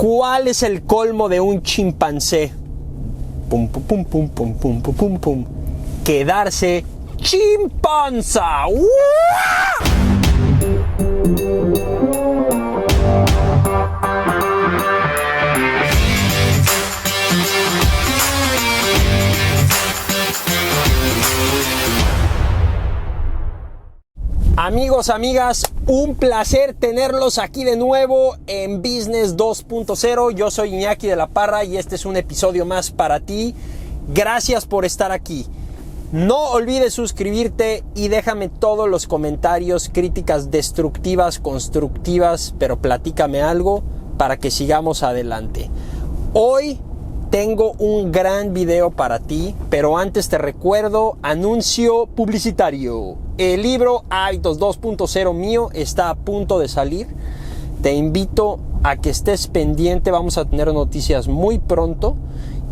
¿Cuál es el colmo de un chimpancé? Pum, pum, pum, pum, pum, pum, pum, pum, pum. Quedarse chimpanza. ¡Uah! Amigos, amigas, un placer tenerlos aquí de nuevo en Business 2.0. Yo soy Iñaki de la Parra y este es un episodio más para ti. Gracias por estar aquí. No olvides suscribirte y déjame todos los comentarios, críticas destructivas, constructivas, pero platícame algo para que sigamos adelante. Hoy tengo un gran video para ti, pero antes te recuerdo, anuncio publicitario. El libro Hábitos 2.0 mío está a punto de salir. Te invito a que estés pendiente, vamos a tener noticias muy pronto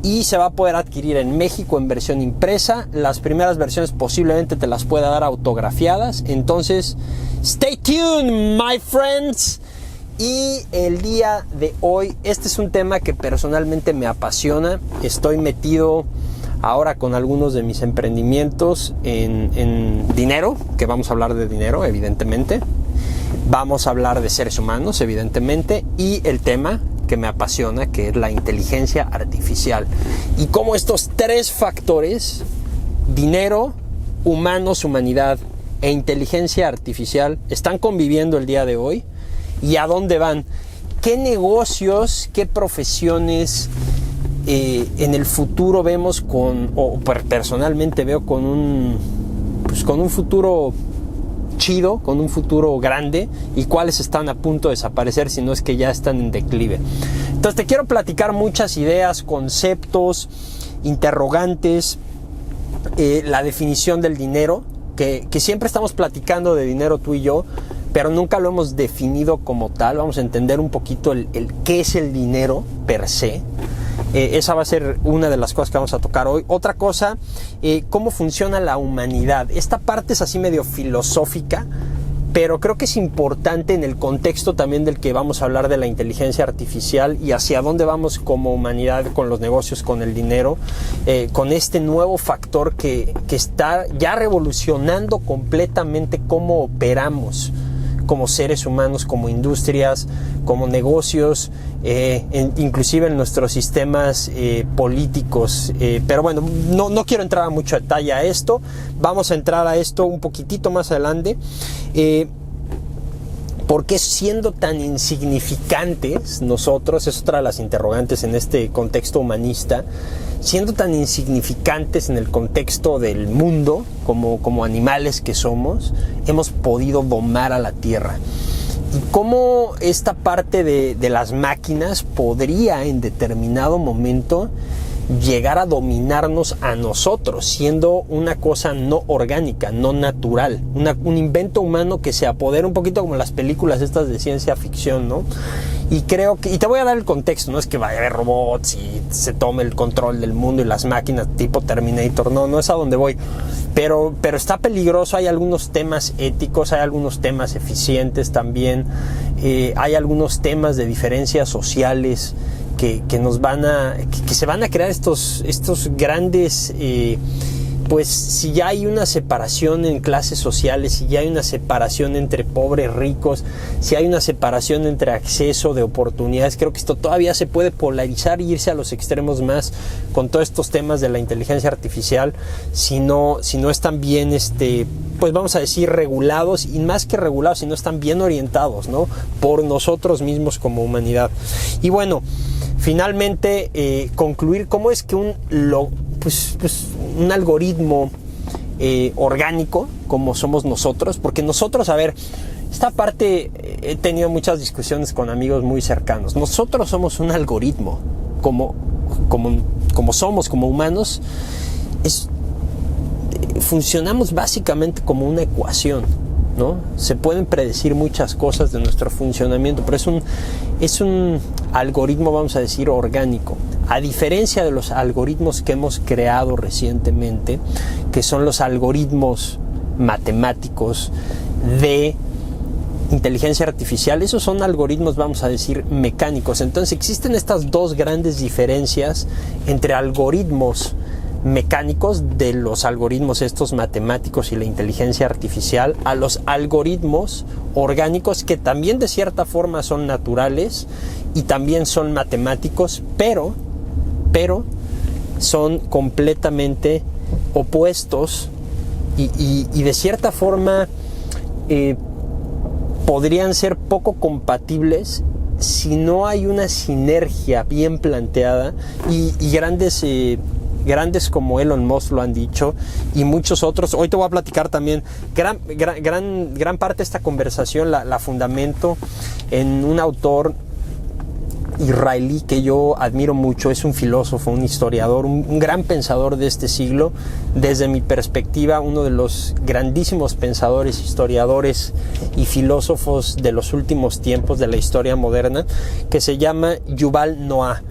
y se va a poder adquirir en México en versión impresa. Las primeras versiones posiblemente te las pueda dar autografiadas. Entonces, stay tuned, my friends. Y el día de hoy, este es un tema que personalmente me apasiona. Estoy metido ahora con algunos de mis emprendimientos en dinero, que vamos a hablar de dinero, evidentemente. Vamos a hablar de seres humanos, evidentemente. Y el tema que me apasiona, que es la inteligencia artificial. Y cómo estos tres factores, dinero, humanos, humanidad e inteligencia artificial, están conviviendo el día de hoy. ¿Y a dónde van? ¿Qué negocios, qué profesiones en el futuro vemos personalmente veo con un futuro chido, con un futuro grande, y cuáles están a punto de desaparecer si no es que ya están en declive? Entonces te quiero platicar muchas ideas, conceptos, interrogantes, la definición del dinero, que siempre estamos platicando de dinero tú y yo, pero nunca lo hemos definido como tal. Vamos a entender un poquito el qué es el dinero per se. Esa va a ser una de las cosas que vamos a tocar hoy. Otra cosa, cómo funciona la humanidad. Esta parte es así medio filosófica, pero creo que es importante en el contexto también del que vamos a hablar de la inteligencia artificial y hacia dónde vamos como humanidad con los negocios, con el dinero, con este nuevo factor que está ya revolucionando completamente cómo operamos como seres humanos, como industrias, como negocios, inclusive en nuestros sistemas políticos. Pero bueno, no quiero entrar a mucho detalle a esto. Vamos a entrar a esto un poquitito más adelante. ¿Por qué siendo tan insignificantes nosotros, es otra de las interrogantes en este contexto humanista, siendo tan insignificantes en el contexto del mundo, como animales que somos, hemos podido domar a la Tierra? Y cómo esta parte de las máquinas podría en determinado momento llegar a dominarnos a nosotros, siendo una cosa no orgánica, no natural, un invento humano que se apodera un poquito como las películas estas de ciencia ficción, ¿no? Y creo que, y te voy a dar el contexto, no es que vaya a haber robots y se tome el control del mundo y las máquinas tipo Terminator, no es a donde voy, pero está peligroso. Hay algunos temas éticos, hay algunos temas eficientes también, hay algunos temas de diferencias sociales que se van a crear estos grandes, pues si ya hay una separación en clases sociales, si ya hay una separación entre pobres, ricos, si hay una separación entre acceso de oportunidades, creo que esto todavía se puede polarizar e irse a los extremos más con todos estos temas de la inteligencia artificial, si no están bien, pues vamos a decir regulados, y más que regulados, si no están bien orientados, ¿no? Por nosotros mismos como humanidad. Y bueno, finalmente concluir cómo es que un algoritmo orgánico como somos nosotros, porque nosotros, a ver, esta parte he tenido muchas discusiones con amigos muy cercanos. Nosotros somos un algoritmo, como somos como humanos, funcionamos básicamente como una ecuación, ¿no? Se pueden predecir muchas cosas de nuestro funcionamiento, pero es un algoritmo, vamos a decir, orgánico. A diferencia de los algoritmos que hemos creado recientemente, que son los algoritmos matemáticos de inteligencia artificial, esos son algoritmos, vamos a decir, mecánicos. Entonces existen estas dos grandes diferencias entre algoritmos mecánicos, de los algoritmos estos matemáticos y la inteligencia artificial, a los algoritmos orgánicos, que también de cierta forma son naturales y también son matemáticos, pero son completamente opuestos y de cierta forma podrían ser poco compatibles si no hay una sinergia bien planteada, y grandes como Elon Musk lo han dicho, y muchos otros. Hoy te voy a platicar también, gran parte de esta conversación la fundamento en un autor israelí que yo admiro mucho. Es un filósofo, un historiador, un gran pensador de este siglo, desde mi perspectiva uno de los grandísimos pensadores, historiadores y filósofos de los últimos tiempos de la historia moderna, que se llama Yuval Noah.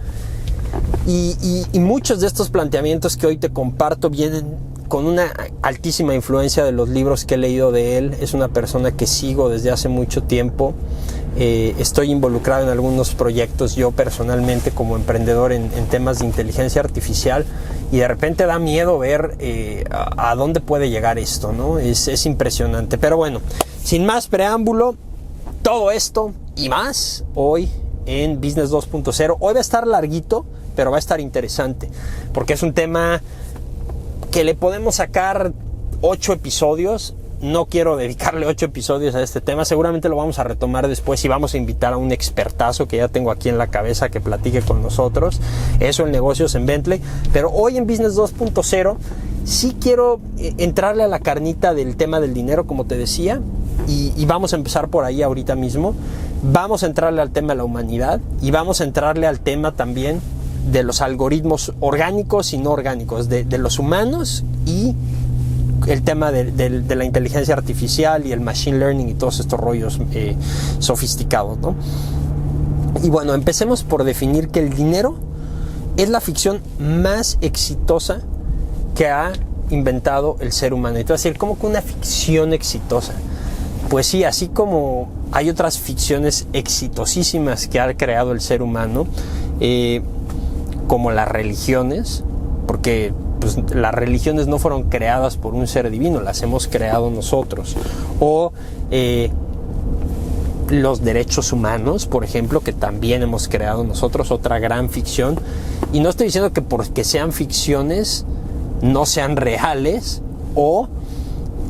Y muchos de estos planteamientos que hoy te comparto vienen con una altísima influencia de los libros que he leído de él. Es una persona que sigo desde hace mucho tiempo. Estoy involucrado en algunos proyectos yo personalmente como emprendedor en temas de inteligencia artificial, y de repente da miedo ver a dónde puede llegar esto, ¿no? Es impresionante. Pero bueno, sin más preámbulo, todo esto y más hoy en Business 2.0. Hoy va a estar larguito, pero va a estar interesante, porque es un tema que le podemos sacar 8 episodios. No quiero dedicarle 8 episodios a este tema. Seguramente lo vamos a retomar después y vamos a invitar a un expertazo que ya tengo aquí en la cabeza que platique con nosotros. Eso en negocios en Bentley. Pero hoy en Business 2.0 sí quiero entrarle a la carnita del tema del dinero, como te decía, y vamos a empezar por ahí ahorita mismo. Vamos a entrarle al tema de la humanidad y vamos a entrarle al tema también de los algoritmos orgánicos y no orgánicos, de los humanos, y el tema de la inteligencia artificial y el machine learning y todos estos rollos sofisticados, ¿no? Y bueno, empecemos por definir que el dinero es la ficción más exitosa que ha inventado el ser humano. Y te voy a decir, ¿cómo que una ficción exitosa? Pues sí, así como hay otras ficciones exitosísimas que ha creado el ser humano, como las religiones, porque pues las religiones no fueron creadas por un ser divino, las hemos creado nosotros. O los derechos humanos, por ejemplo, que también hemos creado nosotros, otra gran ficción. Y no estoy diciendo que porque sean ficciones no sean reales o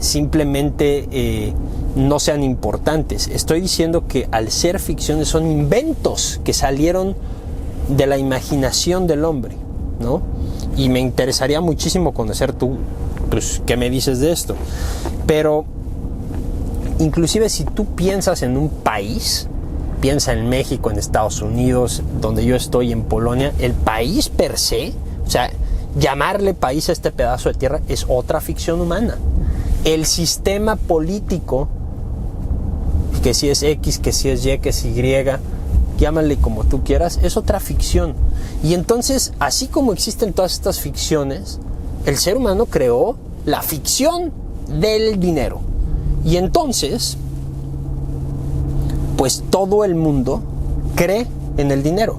simplemente no sean importantes. Estoy diciendo que al ser ficciones son inventos que salieron de la imaginación del hombre, ¿no? Y me interesaría muchísimo conocer tú, pues, qué me dices de esto. Pero inclusive si tú piensas en un país, piensa en México, en Estados Unidos, donde yo estoy, en Polonia, el país per se, o sea, llamarle país a este pedazo de tierra es otra ficción humana. El sistema político, que si es X, que si es Y, que si Y, llámale como tú quieras, es otra ficción. Y entonces, así como existen todas estas ficciones, el ser humano creó la ficción del dinero. Y entonces, pues todo el mundo cree en el dinero.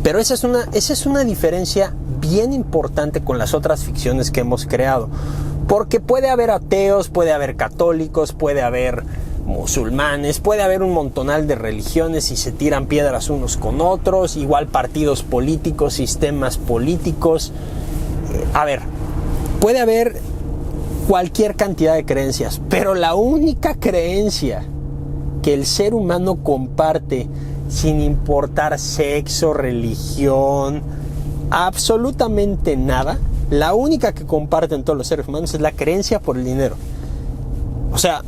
Pero esa es una diferencia bien importante con las otras ficciones que hemos creado. Porque puede haber ateos, puede haber católicos, puede haber musulmanes, puede haber un montonal de religiones y se tiran piedras unos con otros, igual partidos políticos, sistemas políticos. A ver, puede haber cualquier cantidad de creencias, pero la única creencia que el ser humano comparte, sin importar sexo, religión, absolutamente nada, la única que comparten todos los seres humanos es la creencia por el dinero. O sea,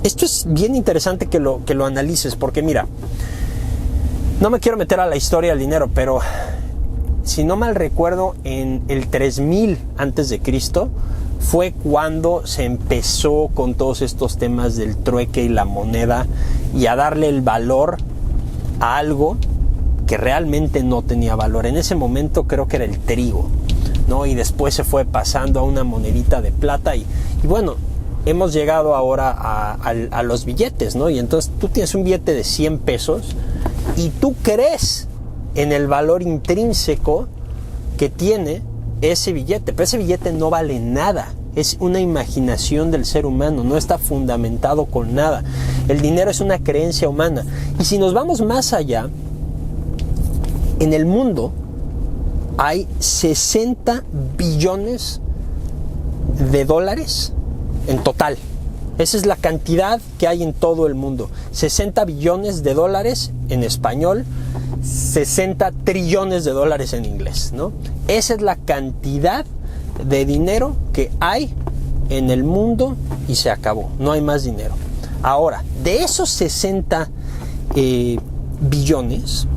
esto es bien interesante que lo analices, porque mira, no me quiero meter a la historia del dinero, pero si no mal recuerdo, en el 3000 antes de Cristo fue cuando se empezó con todos estos temas del trueque y la moneda, y a darle el valor a algo que realmente no tenía valor. En ese momento creo que era el trigo, ¿no? Y después se fue pasando a una monedita de plata y bueno, hemos llegado ahora a los billetes, ¿no? Y entonces tú tienes un billete de 100 pesos y tú crees en el valor intrínseco que tiene ese billete, pero ese billete no vale nada. Es una imaginación del ser humano, no está fundamentado con nada. El dinero es una creencia humana. Y si nos vamos más allá, en el mundo hay 60 billones de dólares en total. Esa es la cantidad que hay en todo el mundo. 60 billones de dólares en español, 60 trillones de dólares en inglés, ¿no? Esa es la cantidad de dinero que hay en el mundo y se acabó. No hay más dinero. Ahora, de esos 60 billones,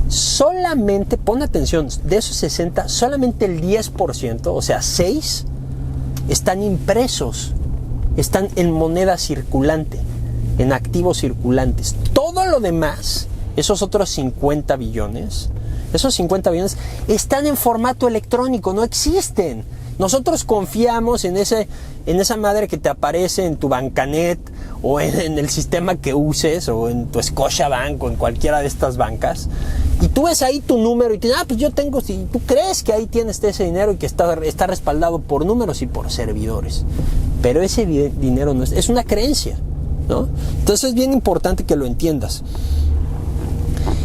solamente, pon atención, de esos 60, solamente el 10%, o sea, 6, están impresos, están en moneda circulante, en activos circulantes. Todo lo demás, esos otros 50 billones, esos 50 billones están en formato electrónico, no existen. Nosotros confiamos en esa madre que te aparece en tu Bancanet o en el sistema que uses o en tu Scotiabank o en cualquiera de estas bancas, y tú ves ahí tu número y te dices, pues yo tengo, si tú crees que ahí tienes ese dinero y que está respaldado por números y por servidores, pero ese dinero no es una creencia, ¿no? Entonces es bien importante que lo entiendas.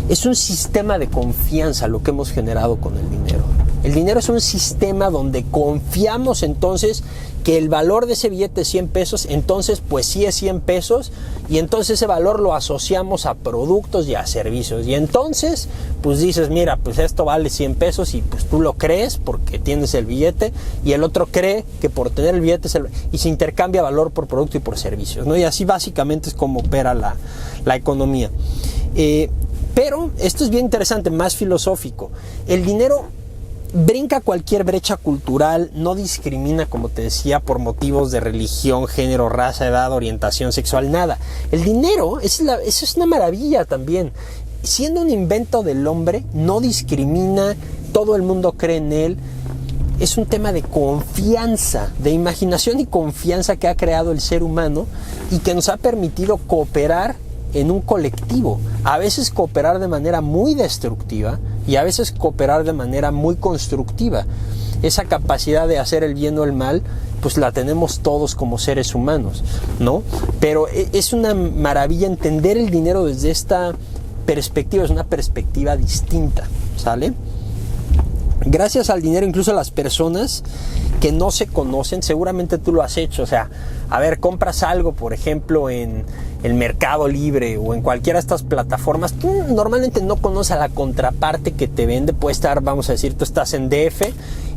Es un sistema de confianza lo que hemos generado con el dinero. El dinero es un sistema donde confiamos entonces que el valor de ese billete es 100 pesos, entonces pues sí es 100 pesos, y entonces ese valor lo asociamos a productos y a servicios. Y entonces pues dices, mira, pues esto vale 100 pesos y pues tú lo crees porque tienes el billete, y el otro cree que por tener el billete y se intercambia valor por producto y por servicios, ¿no? Y así básicamente es como opera la economía. Pero esto es bien interesante, más filosófico. El dinero brinca cualquier brecha cultural, no discrimina, como te decía, por motivos de religión, género, raza, edad, orientación sexual, nada. El dinero, eso es una maravilla también. Siendo un invento del hombre, no discrimina, todo el mundo cree en él. Es un tema de confianza, de imaginación y confianza que ha creado el ser humano y que nos ha permitido cooperar en un colectivo, a veces cooperar de manera muy destructiva y a veces cooperar de manera muy constructiva. Esa capacidad de hacer el bien o el mal, pues la tenemos todos como seres humanos, ¿no? Pero es una maravilla entender el dinero desde esta perspectiva, es una perspectiva distinta, ¿sale? Gracias al dinero, incluso las personas que no se conocen, seguramente tú lo has hecho, o sea, a ver, compras algo, por ejemplo, en el Mercado Libre o en cualquiera de estas plataformas, tú normalmente no conoces a la contraparte que te vende. Puede estar, vamos a decir, tú estás en DF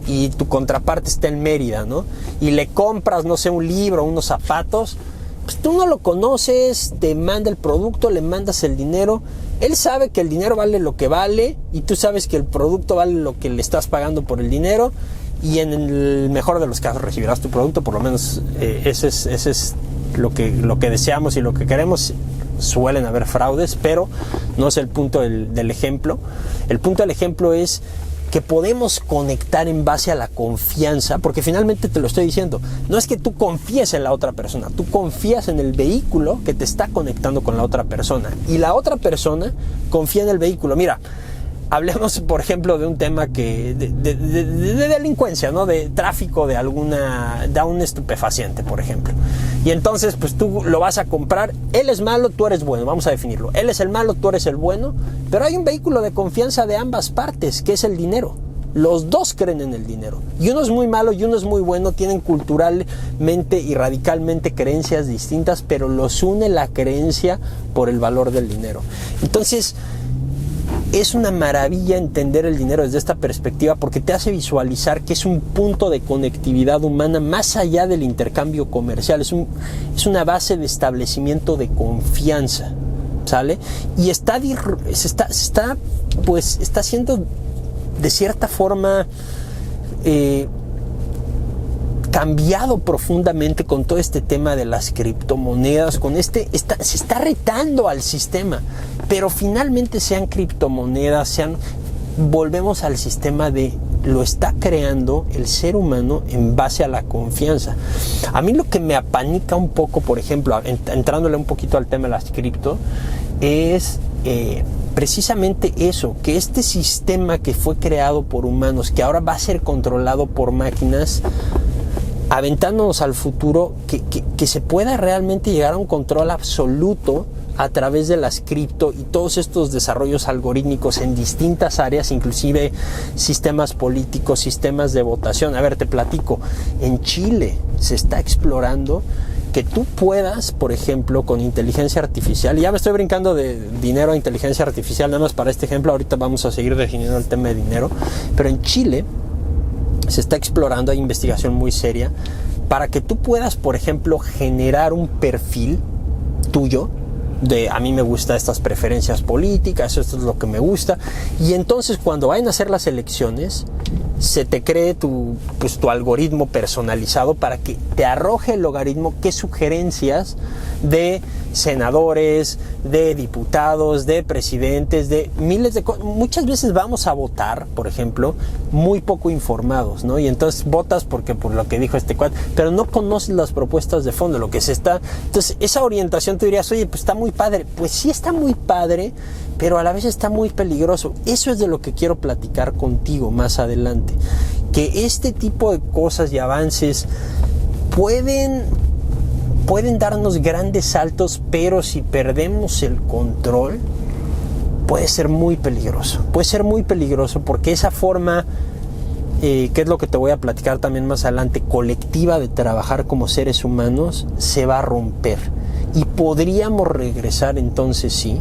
y tu contraparte está en Mérida, ¿no? Y le compras, no sé, un libro, unos zapatos, pues tú no lo conoces, te manda el producto, le mandas el dinero, él sabe que el dinero vale lo que vale y tú sabes que el producto vale lo que le estás pagando por el dinero, y en el mejor de los casos recibirás tu producto, por lo menos ese es lo que deseamos y lo que queremos. Suelen haber fraudes, pero no es el punto del ejemplo. El punto del ejemplo es que podemos conectar en base a la confianza, porque finalmente te lo estoy diciendo, no es que tú confíes en la otra persona, tú confías en el vehículo que te está conectando con la otra persona, y la otra persona confía en el vehículo. Mira, hablemos por ejemplo de un tema de delincuencia, ¿no? De tráfico de un estupefaciente, por ejemplo. Y entonces pues tú lo vas a comprar, él es malo, tú eres bueno, vamos a definirlo. Él es el malo, tú eres el bueno, pero hay un vehículo de confianza de ambas partes, que es el dinero. Los dos creen en el dinero. Y uno es muy malo y uno es muy bueno, tienen culturalmente y radicalmente creencias distintas, pero los une la creencia por el valor del dinero. Entonces, es una maravilla entender el dinero desde esta perspectiva, porque te hace visualizar que es un punto de conectividad humana más allá del intercambio comercial. Es una base de establecimiento de confianza, ¿sale? Y está siendo de cierta forma cambiado profundamente con todo este tema de las criptomonedas, se está retando al sistema, pero finalmente sean criptomonedas, volvemos al sistema de lo está creando el ser humano en base a la confianza. A mí lo que me apanica un poco, por ejemplo, entrándole un poquito al tema de las cripto, es precisamente eso, que este sistema que fue creado por humanos, que ahora va a ser controlado por máquinas, aventándonos al futuro, que se pueda realmente llegar a un control absoluto a través de las cripto y todos estos desarrollos algorítmicos en distintas áreas, inclusive sistemas políticos, sistemas de votación. A ver, te platico, en Chile se está explorando que tú puedas, por ejemplo, con inteligencia artificial, y ya me estoy brincando de dinero a inteligencia artificial, nada más para este ejemplo, ahorita vamos a seguir definiendo el tema de dinero, pero en Chile se está explorando, hay investigación muy seria, para que tú puedas, por ejemplo, generar un perfil tuyo, de a mí me gustan estas preferencias políticas, esto es lo que me gusta, y entonces cuando vayan a hacer las elecciones se te cree tu algoritmo personalizado para que te arroje el logaritmo qué sugerencias de senadores, de diputados, de presidentes, de miles de cosas. Muchas veces vamos a votar, por ejemplo, muy poco informados, ¿no? Y entonces votas porque por lo que dijo este cuate, pero no conoces las propuestas de fondo, lo que se está. Entonces, esa orientación tú dirías, oye, pues está muy padre. Pues sí está muy padre, pero a la vez está muy peligroso. Eso es de lo que quiero platicar contigo más adelante. Que este tipo de cosas y avances pueden darnos grandes saltos, pero si perdemos el control, puede ser muy peligroso. Puede ser muy peligroso porque esa forma, que es lo que te voy a platicar también más adelante, colectiva de trabajar como seres humanos, se va a romper. Y podríamos regresar entonces, sí,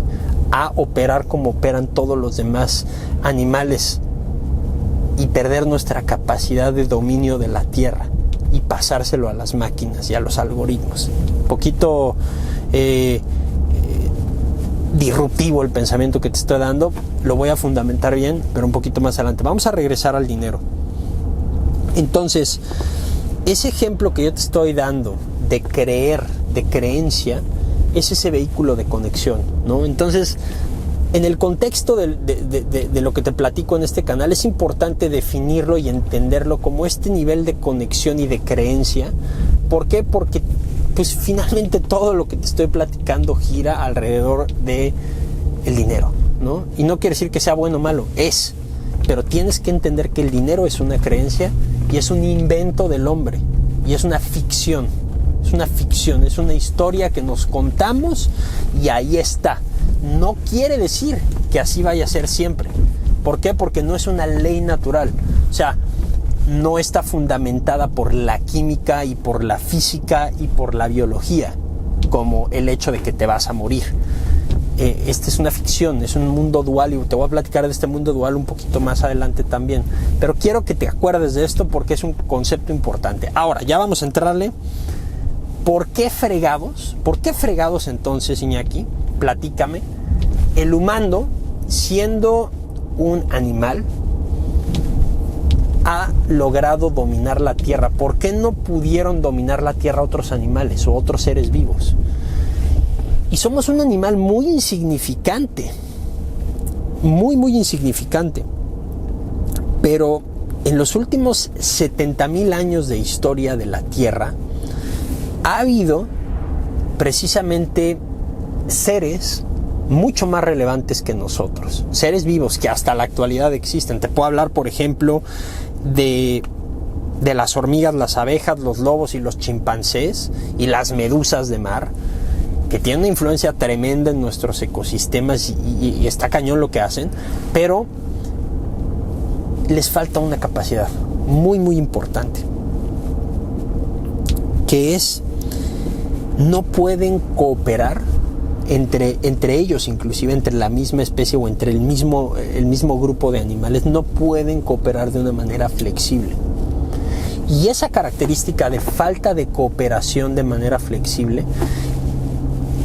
a operar como operan todos los demás animales y perder nuestra capacidad de dominio de la tierra y pasárselo a las máquinas y a los algoritmos. Un poquito disruptivo el pensamiento que te estoy dando, lo voy a fundamentar bien, pero un poquito más adelante. Vamos a regresar al dinero. Entonces, ese ejemplo que yo te estoy dando de creer, de creencia, es ese vehículo de conexión, ¿no? Entonces, en el contexto de lo que te platico en este canal, es importante definirlo y entenderlo como este nivel de conexión y de creencia. ¿Por qué? Porque pues finalmente todo lo que te estoy platicando gira alrededor de el dinero, ¿no? Y no quiere decir que sea bueno o malo, es. Pero tienes que entender que el dinero es una creencia y es un invento del hombre y es una ficción. Es una ficción, es una historia que nos contamos y ahí está. No quiere decir que así vaya a ser siempre. ¿Por qué? Porque no es una ley natural. O sea, no está fundamentada por la química y por la física y por la biología, como el hecho de que te vas a morir. Esta es una ficción, es un mundo dual y te voy a platicar de este mundo dual un poquito más adelante también. Pero quiero que te acuerdes de esto porque es un concepto importante. Ahora, ya vamos a entrarle. ¿Por qué fregados? ¿Por qué fregados entonces, Iñaki? Platícame. El humano, siendo un animal, ha logrado dominar la tierra. ¿Por qué no pudieron dominar la tierra otros animales o otros seres vivos? Y somos un animal muy insignificante. Muy, muy insignificante. Pero en los últimos 70,000 años de historia de la tierra, ha habido precisamente seres mucho más relevantes que nosotros, seres vivos que hasta la actualidad existen. Te puedo hablar, por ejemplo, de las hormigas, las abejas, los lobos y los chimpancés y las medusas de mar, que tienen una influencia tremenda en nuestros ecosistemas y está cañón lo que hacen, pero les falta una capacidad muy, muy importante, que es no pueden cooperar entre ellos, inclusive entre la misma especie o entre el mismo grupo de animales, no pueden cooperar de una manera flexible. Y esa característica de falta de cooperación de manera flexible,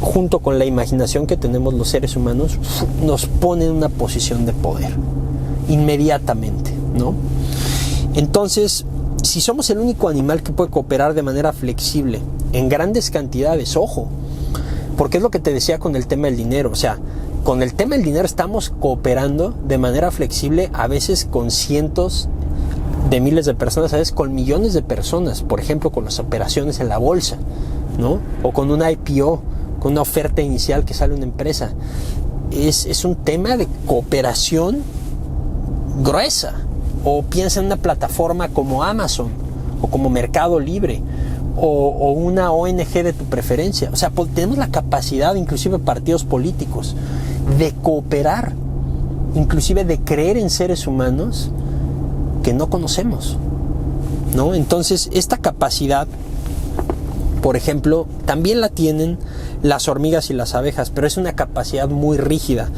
junto con la imaginación que tenemos los seres humanos, nos pone en una posición de poder inmediatamente, ¿no? Entonces, si somos el único animal que puede cooperar de manera flexible en grandes cantidades, ojo, porque es lo que te decía con el tema del dinero. O sea, con el tema del dinero estamos cooperando de manera flexible, a veces con cientos, de miles de personas, a veces con millones de personas, por ejemplo, con las operaciones en la bolsa, ¿no? O con una IPO, con una oferta inicial que sale una empresa. Es un tema de cooperación gruesa. O piensa en una plataforma como Amazon, o como Mercado Libre, o una ONG de tu preferencia. O sea, tenemos la capacidad, inclusive partidos políticos, de cooperar, inclusive de creer en seres humanos que no conocemos, ¿no? Entonces, esta capacidad, por ejemplo, también la tienen las hormigas y las abejas, pero es una capacidad muy rígida.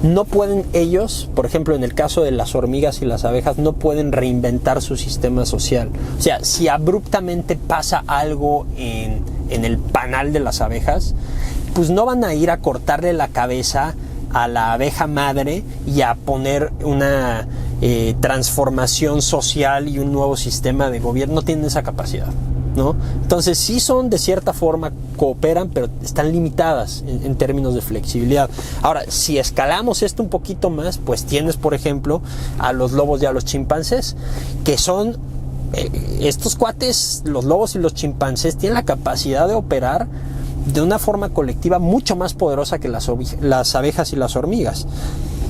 No pueden ellos, por ejemplo, en el caso de las hormigas y las abejas, no pueden reinventar su sistema social. O sea, si abruptamente pasa algo en el panal de las abejas, pues no van a ir a cortarle la cabeza a la abeja madre y a poner una transformación social y un nuevo sistema de gobierno. No tienen esa capacidad, ¿no? Entonces sí son, de cierta forma, cooperan, pero están limitadas en términos de flexibilidad. Ahora, si escalamos esto un poquito más, pues tienes, por ejemplo, a los lobos y a los chimpancés, que son estos cuates, los lobos y los chimpancés, tienen la capacidad de operar de una forma colectiva mucho más poderosa que las abejas y las hormigas,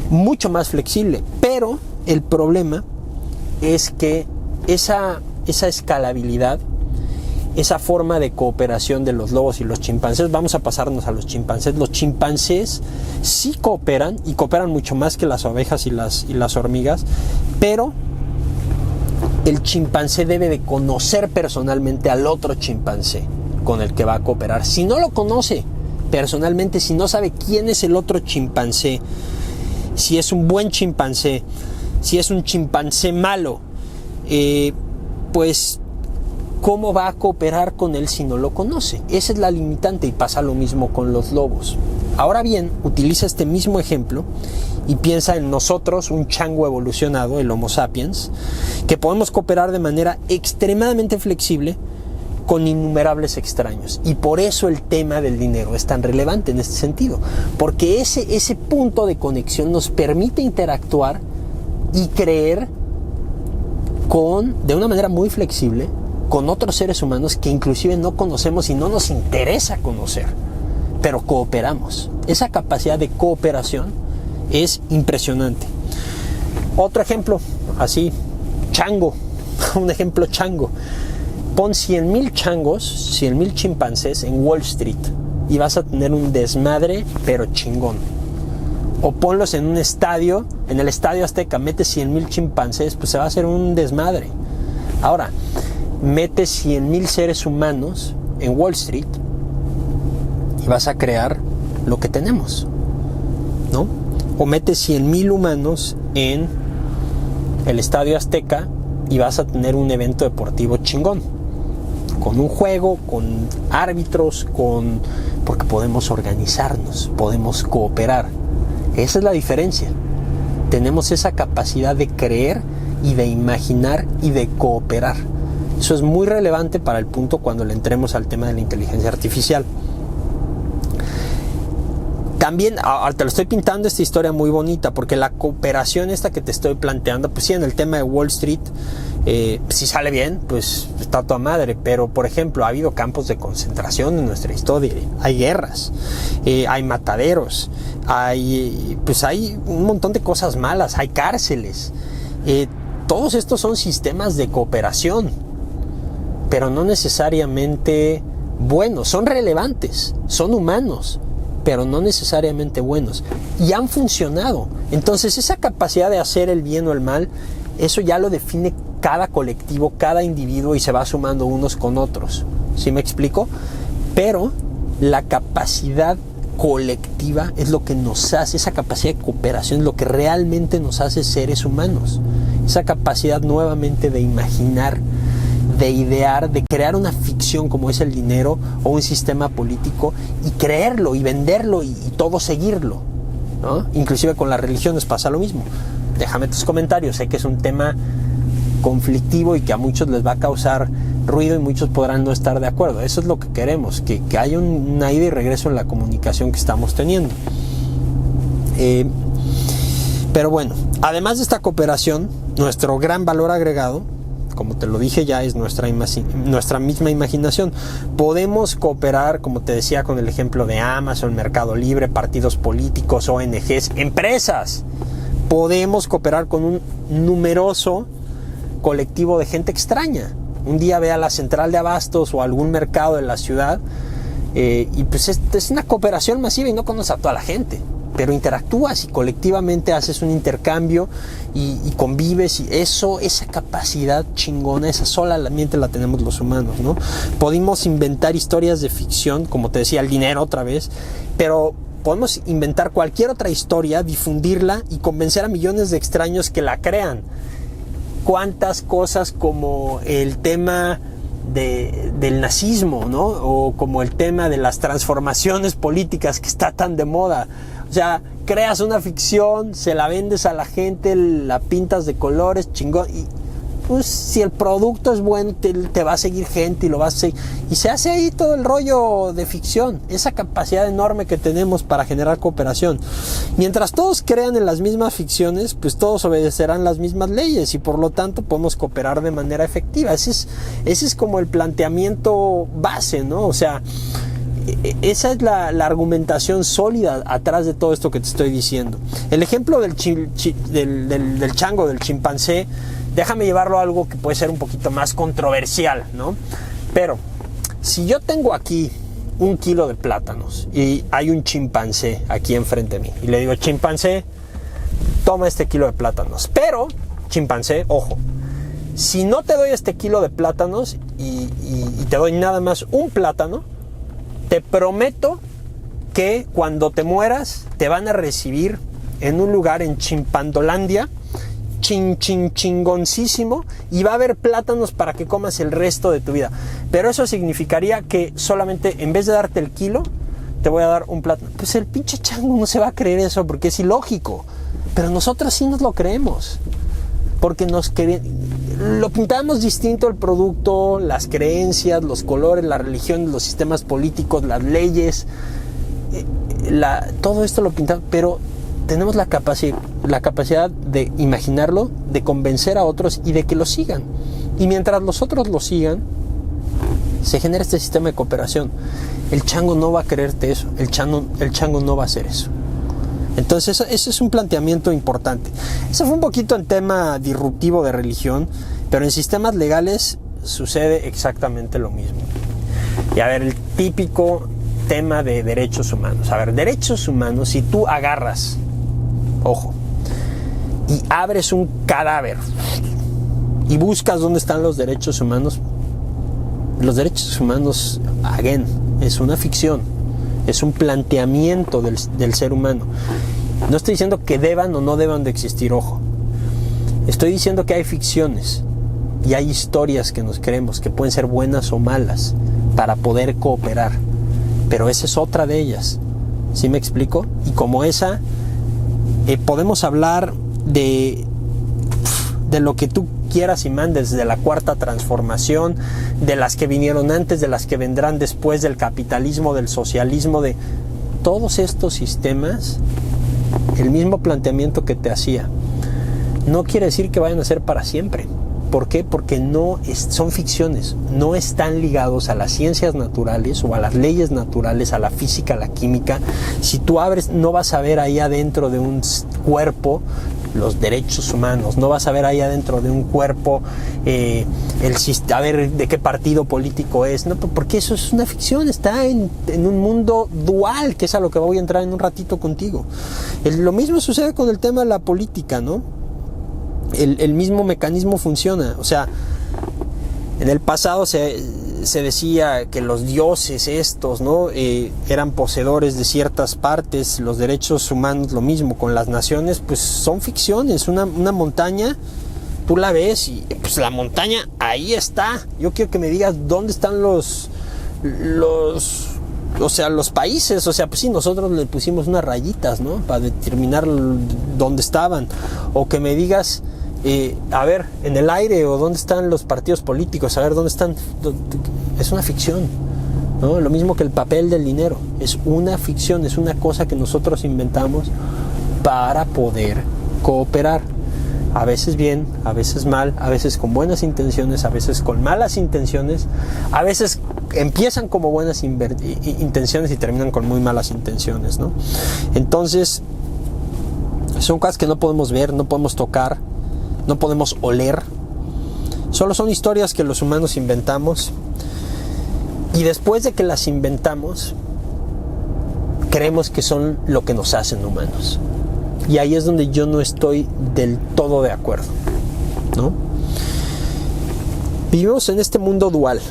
mucho más flexible. Pero el problema es que esa escalabilidad, esa forma de cooperación de los lobos y los chimpancés, vamos a pasarnos a los chimpancés. Los chimpancés sí cooperan, y cooperan mucho más que las abejas y las hormigas, pero el chimpancé debe de conocer personalmente al otro chimpancé con el que va a cooperar. Si no lo conoce personalmente, si no sabe quién es el otro chimpancé, si es un buen chimpancé, si es un chimpancé malo, pues ¿cómo va a cooperar con él si no lo conoce? Esa es la limitante, y pasa lo mismo con los lobos. Ahora bien, utiliza este mismo ejemplo y piensa en nosotros, un chango evolucionado, el Homo sapiens, que podemos cooperar de manera extremadamente flexible con innumerables extraños. Y por eso el tema del dinero es tan relevante en este sentido, porque ese punto de conexión nos permite interactuar y creer de una manera muy flexible con otros seres humanos que inclusive no conocemos y no nos interesa conocer, pero cooperamos. Esa capacidad de cooperación es impresionante. Otro ejemplo, así, chango, un ejemplo chango. Pon 100,000 changos, 100,000 chimpancés en Wall Street y vas a tener un desmadre, pero chingón. O ponlos en un estadio, en el Estadio Azteca, metes 100,000 chimpancés, pues se va a hacer un desmadre. Ahora, mete 100,000 seres humanos en Wall Street y vas a crear lo que tenemos, ¿no? O mete 100,000 humanos en el Estadio Azteca y vas a tener un evento deportivo chingón, con un juego, con árbitros, porque podemos organizarnos, podemos cooperar. Esa es la diferencia. Tenemos esa capacidad de creer y de imaginar y de cooperar. Eso es muy relevante para el punto cuando le entremos al tema de la inteligencia artificial. También, ahora te lo estoy pintando esta historia muy bonita, porque la cooperación esta que te estoy planteando, pues sí, en el tema de Wall Street, si sale bien, pues está toda madre. Pero, por ejemplo, ha habido campos de concentración en nuestra historia, hay guerras, hay mataderos, hay un montón de cosas malas, hay cárceles. Todos estos son sistemas de cooperación, pero no necesariamente buenos. Son relevantes, son humanos, pero no necesariamente buenos, y han funcionado. Entonces esa capacidad de hacer el bien o el mal, eso ya lo define cada colectivo, cada individuo, y se va sumando unos con otros. ¿Sí me explico? Pero la capacidad colectiva es lo que nos hace, esa capacidad de cooperación es lo que realmente nos hace seres humanos. Esa capacidad nuevamente de imaginar, de idear, de crear una ficción como es el dinero o un sistema político, y creerlo y venderlo y todo seguirlo, ¿no? Inclusive con las religiones pasa lo mismo. Déjame tus comentarios, sé que es un tema conflictivo y que a muchos les va a causar ruido y muchos podrán no estar de acuerdo. Eso es lo que queremos, que haya una ida y regreso en la comunicación que estamos teniendo. Pero bueno, además de esta cooperación, nuestro gran valor agregado, como te lo dije ya, es nuestra misma imaginación. Podemos cooperar, como te decía, con el ejemplo de Amazon, Mercado Libre, partidos políticos, ONGs, empresas. Podemos cooperar con un numeroso colectivo de gente extraña. Un día ve a la central de abastos o algún mercado de la ciudad y pues es una cooperación masiva y no conoces a toda la gente, pero interactúas y colectivamente haces un intercambio y convives, y esa capacidad chingona, esa solamente la tenemos los humanos, ¿no? Podemos inventar historias de ficción, como te decía, el dinero otra vez, pero podemos inventar cualquier otra historia, difundirla y convencer a millones de extraños que la crean. Cuántas cosas como el tema del nazismo, ¿no? O como el tema de las transformaciones políticas que está tan de moda. O sea, creas una ficción, se la vendes a la gente, la pintas de colores, chingón, y pues si el producto es bueno, te va a seguir gente y lo vas a seguir. Y se hace ahí todo el rollo de ficción, esa capacidad enorme que tenemos para generar cooperación. Mientras todos crean en las mismas ficciones, pues todos obedecerán las mismas leyes y por lo tanto podemos cooperar de manera efectiva. Ese es como el planteamiento base, ¿no? O sea, esa es la argumentación sólida atrás de todo esto que te estoy diciendo. El ejemplo del chango, del chimpancé, déjame llevarlo a algo que puede ser un poquito más controversial, ¿no? Pero si yo tengo aquí 1 kilo de plátanos y hay un chimpancé aquí enfrente de mí y le digo, chimpancé, toma este kilo de plátanos. Pero, chimpancé, ojo, si no te doy este kilo de plátanos y te doy nada más un plátano, te prometo que cuando te mueras te van a recibir en un lugar en Chimpandolandia, chingoncísimo, y va a haber plátanos para que comas el resto de tu vida. Pero eso significaría que solamente, en vez de darte el kilo, te voy a dar un plátano. Pues el pinche chango no se va a creer eso porque es ilógico. Pero nosotros sí nos lo creemos. Porque lo pintamos distinto el producto, las creencias, los colores, la religión, los sistemas políticos, las leyes, todo esto lo pintamos, pero tenemos la capacidad de imaginarlo, de convencer a otros y de que lo sigan. Y mientras los otros lo sigan, se genera este sistema de cooperación. El chango no va a creerte eso, el chango no va a hacer eso. Entonces eso es un planteamiento importante. Eso fue un poquito en tema disruptivo de religión, pero en sistemas legales sucede exactamente lo mismo. Y a ver, el típico tema de derechos humanos. A ver, derechos humanos, si tú agarras, ojo, y abres un cadáver y buscas dónde están los derechos humanos again, es una ficción, es un planteamiento del ser humano. No estoy diciendo que deban o no deban de existir, ojo. Estoy diciendo que hay ficciones y hay historias que nos creemos que pueden ser buenas o malas para poder cooperar, pero esa es otra de ellas. ¿Sí me explico? Y como esa, podemos hablar de lo que tú quieras y mandes, de la cuarta transformación, de las que vinieron antes, de las que vendrán después, del capitalismo, del socialismo, de todos estos sistemas. El mismo planteamiento que te hacía no quiere decir que vayan a ser para siempre. ¿Por qué? Porque son ficciones, no están ligados a las ciencias naturales o a las leyes naturales, a la física, a la química. Si tú abres, no vas a ver ahí adentro de un cuerpo los derechos humanos, no vas a ver ahí adentro de un cuerpo a ver de qué partido político es, no, porque eso es una ficción, está en un mundo dual, que es a lo que voy a entrar en un ratito contigo. Lo mismo sucede con el tema de la política, ¿no? El mismo mecanismo funciona. O sea, en el pasado se decía que los dioses estos, ¿no? Eran poseedores de ciertas partes. Los derechos humanos, lo mismo con las naciones, pues son ficciones. Una montaña, tú la ves y pues la montaña ahí está. Yo quiero que me digas dónde están los países. O sea, pues sí, nosotros le pusimos unas rayitas, ¿no? Para determinar dónde estaban. O que me digas, a ver, en el aire, o dónde están los partidos políticos, a ver dónde están. Es una ficción, ¿no? Lo mismo que el papel del dinero, es una ficción, es una cosa que nosotros inventamos para poder cooperar. A veces bien, a veces mal, a veces con buenas intenciones, a veces con malas intenciones, a veces empiezan como buenas intenciones y terminan con muy malas intenciones, ¿no? Entonces, son cosas que no podemos ver, no podemos tocar, no podemos oler. Solo son historias que los humanos inventamos. Y después de que las inventamos, creemos que son lo que nos hacen humanos. Y ahí es donde yo no estoy del todo de acuerdo, ¿no? Vivimos en este mundo dual.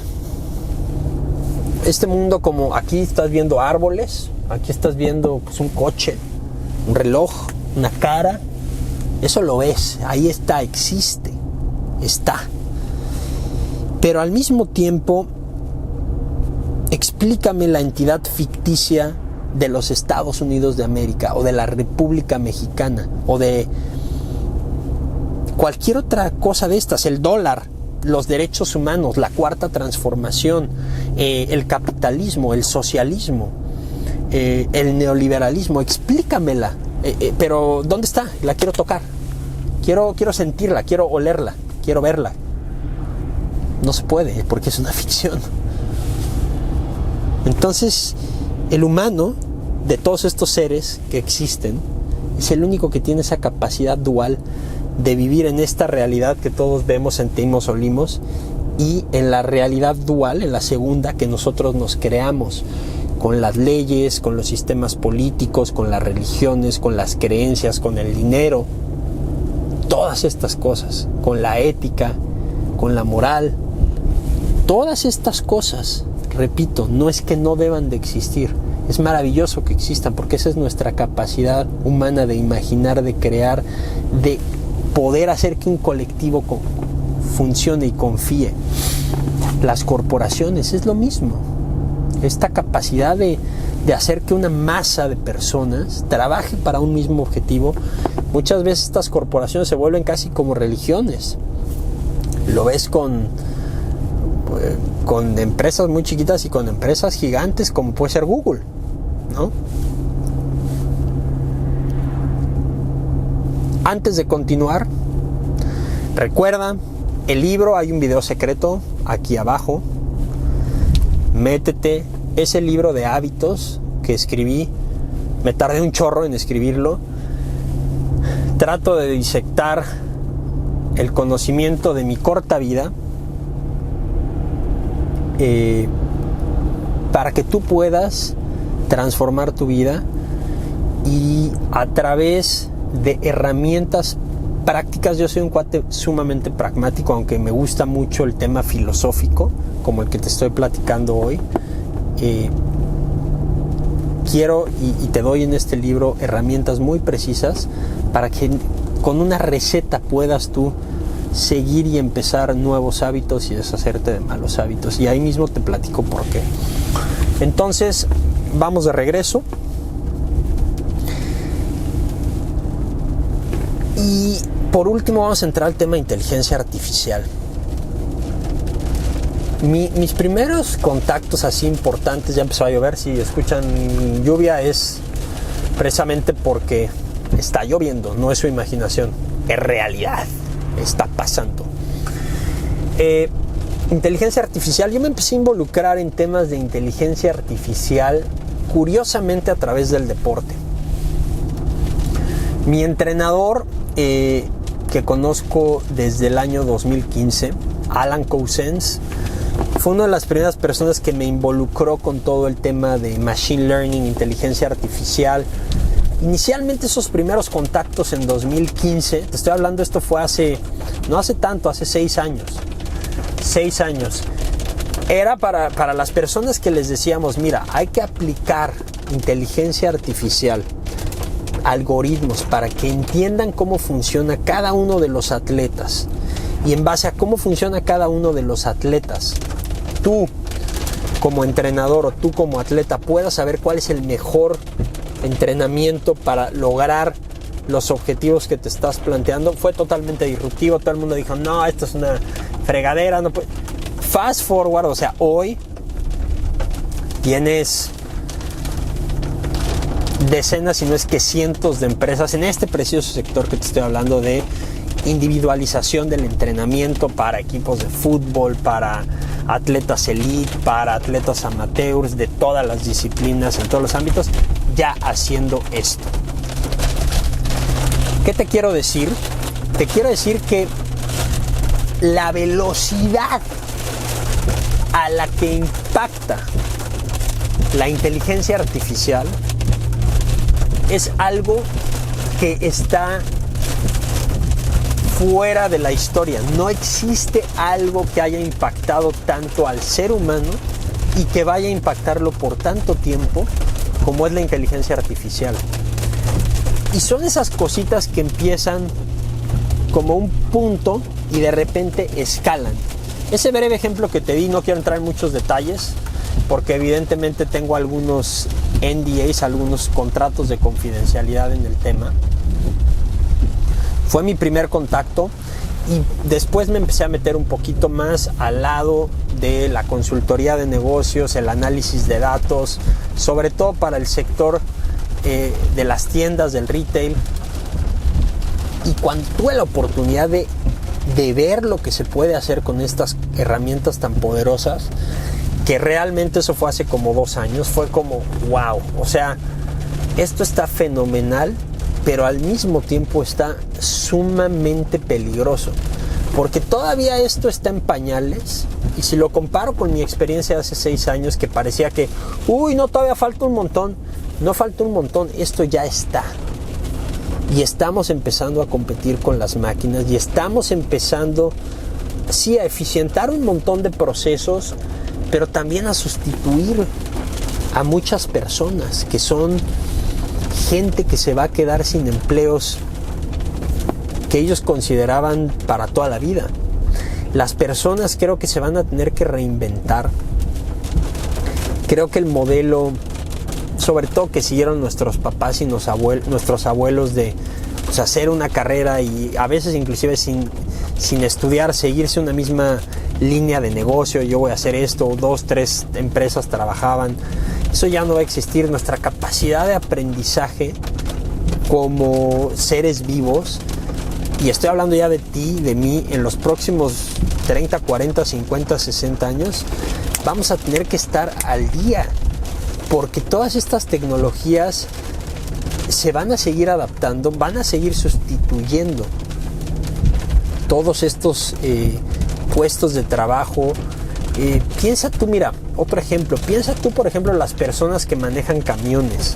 Este mundo, como aquí estás viendo árboles, aquí estás viendo pues, un coche, un reloj, una cara. Eso lo ves, ahí está, existe, está. Pero al mismo tiempo, explícame la entidad ficticia de los Estados Unidos de América o de la República Mexicana o de cualquier otra cosa de estas, el dólar, los derechos humanos, la cuarta transformación, el capitalismo, el socialismo, el neoliberalismo. Explícamela, pero ¿dónde está? La quiero tocar, quiero sentirla, quiero olerla, quiero verla. No se puede porque es una ficción. Entonces, el humano, de todos estos seres que existen, es el único que tiene esa capacidad dual de vivir en esta realidad que todos vemos, sentimos, olimos, y en la realidad dual, en la segunda, que nosotros nos creamos con las leyes, con los sistemas políticos, con las religiones, con las creencias, con el dinero, todas estas cosas, con la ética, con la moral. Todas estas cosas, repito, no es que no deban de existir. Es maravilloso que existan porque esa es nuestra capacidad humana de imaginar, de crear, de poder hacer que un colectivo funcione y confíe. Las corporaciones es lo mismo. Esta capacidad de hacer que una masa de personas trabaje para un mismo objetivo. Muchas veces estas corporaciones se vuelven casi como religiones. Lo ves con empresas muy chiquitas y con empresas gigantes como puede ser Google, ¿no? Antes de continuar, recuerda el libro, hay un video secreto aquí abajo. Métete, ese libro de hábitos que escribí, me tardé un chorro en escribirlo. Trato de disectar el conocimiento de mi corta vida para que tú puedas transformar tu vida y a través de herramientas prácticas. Yo soy un cuate sumamente pragmático, aunque me gusta mucho el tema filosófico como el que te estoy platicando hoy. Quiero y te doy en este libro herramientas muy precisas para que con una receta puedas tú seguir y empezar nuevos hábitos y deshacerte de malos hábitos, y ahí mismo te platico por qué. Entonces vamos de regreso y por último vamos a entrar al tema de inteligencia artificial. Mis primeros contactos así importantes, ya empezó a llover, si escuchan lluvia es precisamente porque está lloviendo, no es su imaginación, es realidad. Está pasando. Inteligencia artificial. Yo me empecé a involucrar en temas de inteligencia artificial curiosamente a través del deporte. Mi entrenador que conozco desde el año 2015, Alan Cousens, fue una de las primeras personas que me involucró con todo el tema de machine learning, inteligencia artificial. Inicialmente esos primeros contactos en 2015, te estoy hablando, esto fue no hace tanto, hace 6 años. 6 años. Era para las personas que les decíamos, mira, hay que aplicar inteligencia artificial, algoritmos, para que entiendan cómo funciona cada uno de los atletas. Y en base a cómo funciona cada uno de los atletas, tú como entrenador o tú como atleta puedas saber cuál es el mejor entrenamiento para lograr los objetivos que te estás planteando. Fue totalmente disruptivo. Todo el mundo dijo, no, esto es una fregadera, no puede. Fast forward, o sea, hoy tienes decenas, si no es que cientos de empresas en este precioso sector que te estoy hablando de individualización del entrenamiento para equipos de fútbol, para atletas elite, para atletas amateurs de todas las disciplinas, en todos los ámbitos, ya haciendo esto. ¿Qué te quiero decir? Te quiero decir que la velocidad a la que impacta la inteligencia artificial es algo que está fuera de la historia. No existe algo que haya impactado tanto al ser humano y que vaya a impactarlo por tanto tiempo como es la inteligencia artificial. Y son esas cositas que empiezan como un punto y de repente escalan. Ese breve ejemplo que te di, no quiero entrar en muchos detalles porque evidentemente tengo algunos NDAs, algunos contratos de confidencialidad en el tema. Fue mi primer contacto y después me empecé a meter un poquito más al lado de la consultoría de negocios, el análisis de datos, sobre todo para el sector de las tiendas, del retail. Y cuando tuve la oportunidad de ver lo que se puede hacer con estas herramientas tan poderosas, que realmente eso fue hace como 2 años, fue como wow, o sea, esto está fenomenal, pero al mismo tiempo está sumamente peligroso, porque todavía esto está en pañales. Y si lo comparo con mi experiencia de hace 6 años, que parecía que no, todavía falta un montón, no falta un montón, esto ya está. Y estamos empezando a competir con las máquinas y estamos empezando, sí, a eficientar un montón de procesos, pero también a sustituir a muchas personas que son gente que se va a quedar sin empleos que ellos consideraban para toda la vida. Las personas creo que se van a tener que reinventar. Creo que el modelo, sobre todo que siguieron nuestros papás y nuestros abuelos, de hacer una carrera y a veces inclusive sin estudiar, seguirse una misma línea de negocio, yo voy a hacer esto, 2, 3 empresas trabajaban, eso ya no va a existir. Nuestra capacidad de aprendizaje como seres vivos, y estoy hablando ya de ti, de mí, en los próximos 30, 40, 50, 60 años, vamos a tener que estar al día, porque todas estas tecnologías se van a seguir adaptando, van a seguir sustituyendo todos estos puestos de trabajo. Piensa tú, mira, otro ejemplo, piensa tú, por ejemplo, las personas que manejan camiones.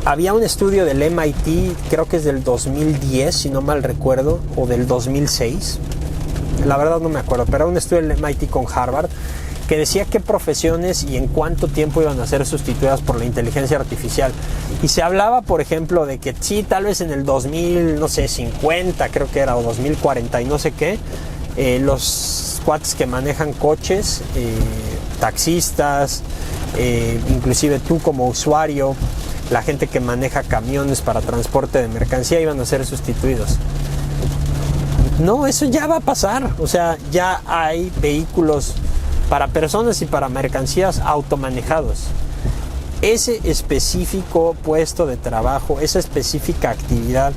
Había un estudio del MIT, creo que es del 2010, si no mal recuerdo, o del 2006, la verdad no me acuerdo, pero era un estudio del MIT con Harvard, que decía qué profesiones y en cuánto tiempo iban a ser sustituidas por la inteligencia artificial. Y se hablaba, por ejemplo, de que sí, tal vez en el 2050, creo que era, o 2040 y no sé qué, los cuates que manejan coches, taxistas, inclusive tú como usuario, la gente que maneja camiones para transporte de mercancía, iban a ser sustituidos. No, eso ya va a pasar. O sea, ya hay vehículos para personas y para mercancías automanejados. Ese específico puesto de trabajo, esa específica actividad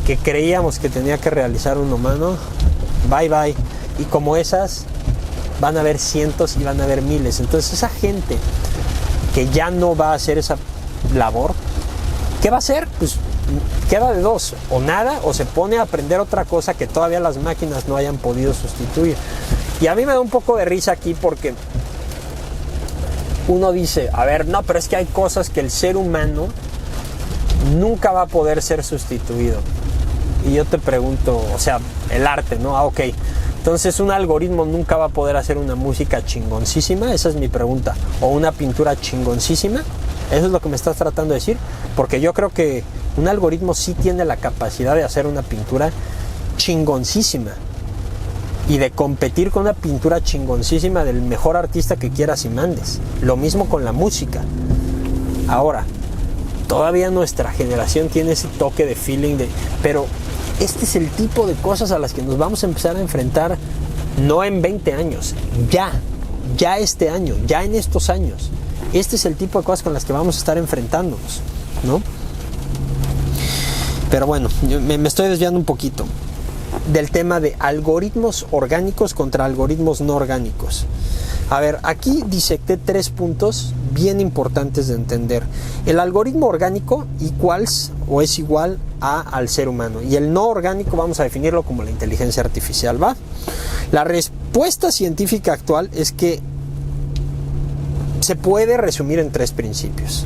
que creíamos que tenía que realizar un humano, bye bye. Y como esas, van a haber cientos y van a haber miles. Entonces esa gente que ya no va a hacer esa labor, ¿qué va a hacer? Pues queda de dos, o nada, o se pone a aprender otra cosa que todavía las máquinas no hayan podido sustituir. Y a mí me da un poco de risa aquí, porque uno dice, a ver, no, pero es que hay cosas que el ser humano nunca va a poder ser sustituido. Y yo te pregunto, o sea, el arte, ¿no? Ok, entonces un algoritmo nunca va a poder hacer una música chingoncísima, esa es mi pregunta, o una pintura chingoncísima. Eso es lo que me estás tratando de decir, porque yo creo que un algoritmo sí tiene la capacidad de hacer una pintura chingoncísima y de competir con una pintura chingoncísima del mejor artista que quieras y mandes. Lo mismo con la música. Ahora, todavía nuestra generación tiene ese toque de feeling pero este es el tipo de cosas a las que nos vamos a empezar a enfrentar, no en 20 años, ya este año, ya en estos años. Este es el tipo de cosas con las que vamos a estar enfrentándonos, ¿no? Pero bueno, me estoy desviando un poquito del tema de algoritmos orgánicos contra algoritmos no orgánicos. A ver, aquí disecté 3 puntos bien importantes de entender. El algoritmo orgánico es igual al ser humano, y el no orgánico vamos a definirlo como la inteligencia artificial, ¿va? La respuesta científica actual es que se puede resumir en 3 principios.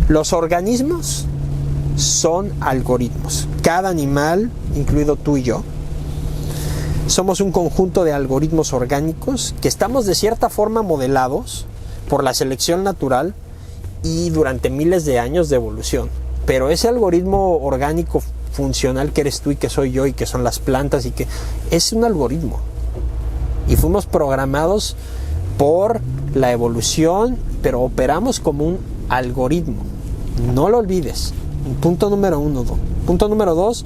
Los organismos son algoritmos. Cada animal, incluido tú y yo, somos un conjunto de algoritmos orgánicos que estamos de cierta forma modelados por la selección natural y durante miles de años de evolución. Pero ese algoritmo orgánico funcional que eres tú y que soy yo y que son las plantas y que es un algoritmo. Y fuimos programados por la evolución, pero operamos como un algoritmo. No lo olvides. Punto número 1. Punto número 2.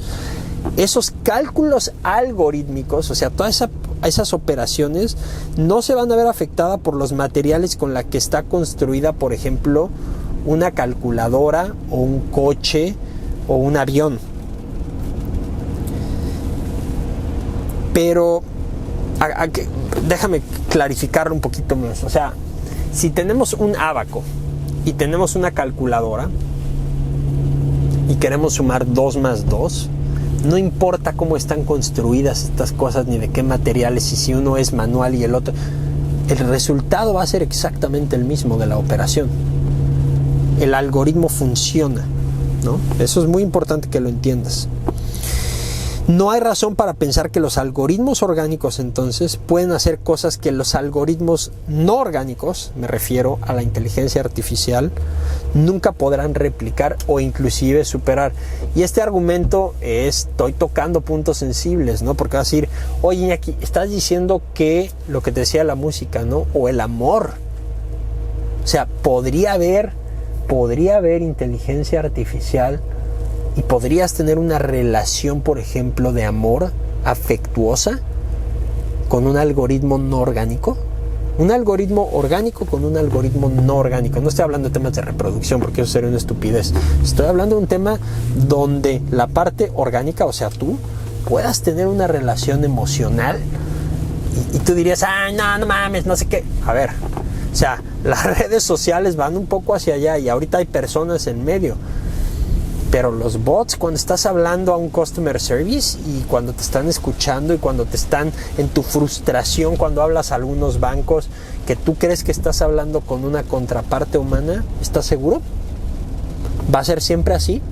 Esos cálculos algorítmicos, o sea, todas esas operaciones no se van a ver afectadas por los materiales con la que está construida, por ejemplo, una calculadora o un coche o un avión. Pero déjame clarificarlo un poquito más. O sea, si tenemos un ábaco y tenemos una calculadora y queremos sumar 2 más 2, no importa cómo están construidas estas cosas ni de qué materiales, y si uno es manual y el otro, el resultado va a ser exactamente el mismo de la operación. El algoritmo funciona, ¿no? Eso es muy importante que lo entiendas. No hay razón para pensar que los algoritmos orgánicos entonces pueden hacer cosas que los algoritmos no orgánicos, me refiero a la inteligencia artificial, nunca podrán replicar o inclusive superar. Y este argumento estoy tocando puntos sensibles, ¿no? Porque vas a decir, oye, Iñaki, estás diciendo que lo que te decía la música, ¿no? O el amor. O sea, podría haber inteligencia artificial y podrías tener una relación, por ejemplo, de amor afectuosa con un algoritmo no orgánico. Un algoritmo orgánico con un algoritmo no orgánico. No estoy hablando de temas de reproducción porque eso sería una estupidez. Estoy hablando de un tema donde la parte orgánica, o sea, tú puedas tener una relación emocional y tú dirías, no mames, no sé qué. A ver, o sea, las redes sociales van un poco hacia allá y ahorita hay personas en medio. Pero los bots, cuando estás hablando a un customer service y cuando te están escuchando y cuando te están en tu frustración, cuando hablas a algunos bancos que tú crees que estás hablando con una contraparte humana, ¿estás seguro? ¿Va a ser siempre así?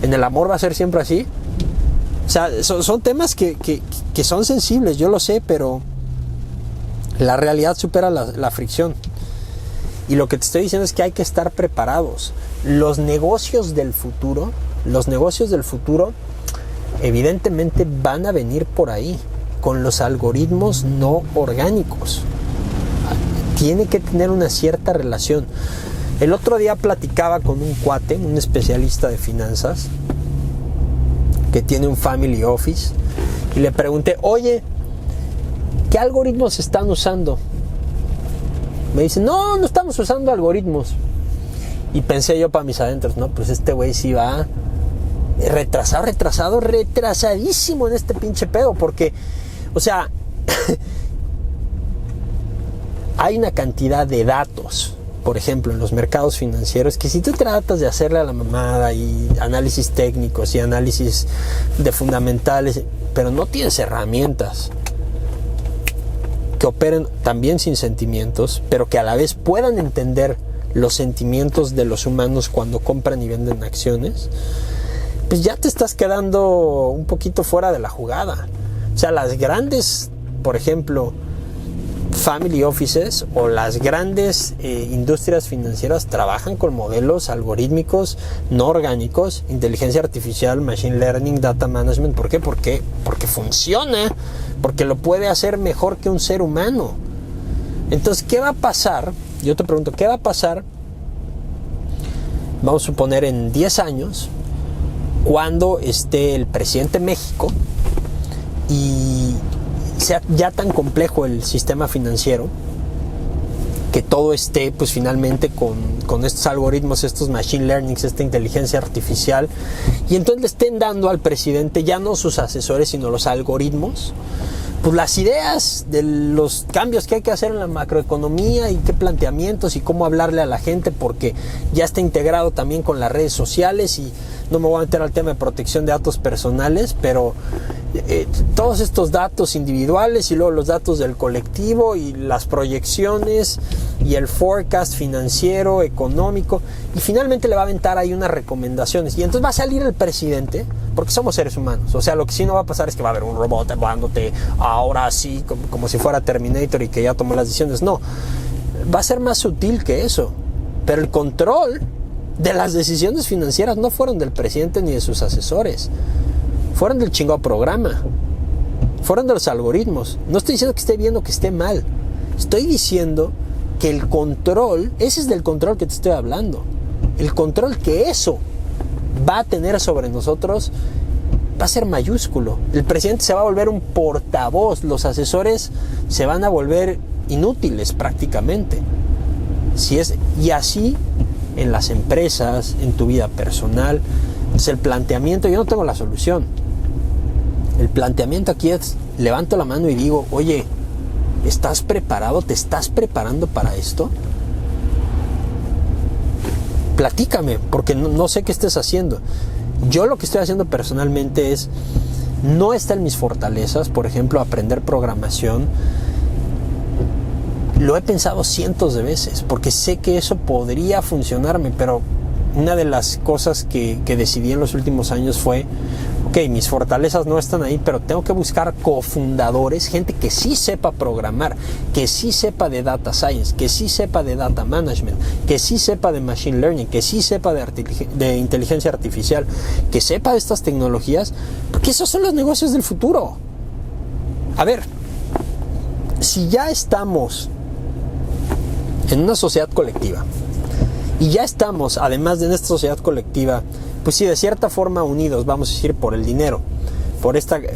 ¿En el amor va a ser siempre así? O sea, son temas que son sensibles, yo lo sé, pero la realidad supera la fricción. Y lo que te estoy diciendo es que hay que estar preparados. Los negocios del futuro evidentemente van a venir por ahí, con los algoritmos no orgánicos. Tiene que tener una cierta relación. El otro día platicaba con un cuate, un especialista de finanzas, que tiene un family office, y le pregunté, oye, ¿qué algoritmos están usando? Me dice, no estamos usando algoritmos. Y pensé yo para mis adentros, no, pues este güey sí va retrasadísimo en este pinche pedo, porque, o sea, hay una cantidad de datos, por ejemplo, en los mercados financieros, que si tú tratas de hacerle a la mamada y análisis técnicos y análisis de fundamentales, pero no tienes herramientas que operen también sin sentimientos, pero que a la vez puedan entender los sentimientos de los humanos cuando compran y venden acciones, pues ya te estás quedando un poquito fuera de la jugada. O sea, las grandes, por ejemplo, family offices o las grandes industrias financieras trabajan con modelos algorítmicos no orgánicos, inteligencia artificial, machine learning, data management. ¿Por qué? Porque funciona, porque lo puede hacer mejor que un ser humano. Entonces, ¿qué va a pasar? Yo te pregunto, ¿qué va a pasar? Vamos a suponer en 10 años, cuando esté el presidente de México y sea ya tan complejo el sistema financiero que todo esté pues finalmente con estos algoritmos, estos machine learning, esta inteligencia artificial, y entonces le estén dando al presidente ya no sus asesores sino los algoritmos, pues las ideas de los cambios que hay que hacer en la macroeconomía y qué planteamientos y cómo hablarle a la gente, porque ya está integrado también con las redes sociales. Y no me voy a meter al tema de protección de datos personales, pero todos estos datos individuales y luego los datos del colectivo y las proyecciones y el forecast financiero, económico, y finalmente le va a aventar ahí unas recomendaciones, y entonces va a salir el presidente, porque somos seres humanos. O sea, lo que sí no va a pasar es que va a haber un robot hablándote ahora sí como si fuera Terminator y que ya tomó las decisiones. No, va a ser más sutil que eso, pero el control de las decisiones financieras no fueron del presidente ni de sus asesores, fueron del chingado programa, fueron de los algoritmos. No estoy diciendo que esté bien o que esté mal, estoy diciendo que el control, ese es del control que te estoy hablando, el control que eso va a tener sobre nosotros va a ser mayúsculo. El presidente se va a volver un portavoz, los asesores se van a volver inútiles prácticamente. Y así en las empresas, en tu vida personal. Entonces el planteamiento, yo no tengo la solución. El planteamiento aquí es, levanto la mano y digo, oye, ¿estás preparado? ¿Te estás preparando para esto? Platícame, porque no sé qué estés haciendo. Yo lo que estoy haciendo personalmente es, no está en mis fortalezas, por ejemplo, aprender programación. Lo he pensado cientos de veces, porque sé que eso podría funcionarme, pero una de las cosas que decidí en los últimos años fue, ok, mis fortalezas no están ahí, pero tengo que buscar cofundadores, gente que sí sepa programar, que sí sepa de data science, que sí sepa de data management, que sí sepa de machine learning, que sí sepa de inteligencia artificial, que sepa de estas tecnologías, porque esos son los negocios del futuro. A ver, si ya estamos en una sociedad colectiva, y ya estamos, además de en esta sociedad colectiva, pues sí, de cierta forma unidos, vamos a decir, por el dinero,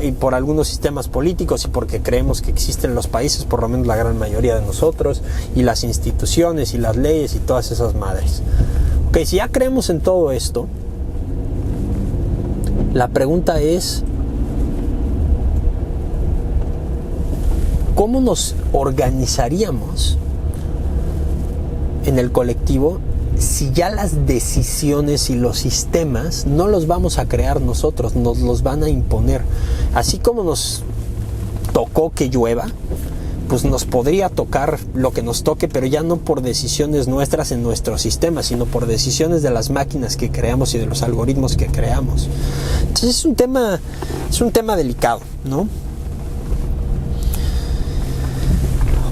y por algunos sistemas políticos, y porque creemos que existen los países, por lo menos la gran mayoría de nosotros, y las instituciones, y las leyes, y todas esas madres. Ok, si ya creemos en todo esto, la pregunta es, ¿cómo nos organizaríamos en el colectivo si ya las decisiones y los sistemas no los vamos a crear nosotros, nos los van a imponer? Así como nos tocó que llueva, pues nos podría tocar lo que nos toque, pero ya no por decisiones nuestras en nuestro sistema, sino por decisiones de las máquinas que creamos y de los algoritmos que creamos. Entonces es un tema delicado, ¿no?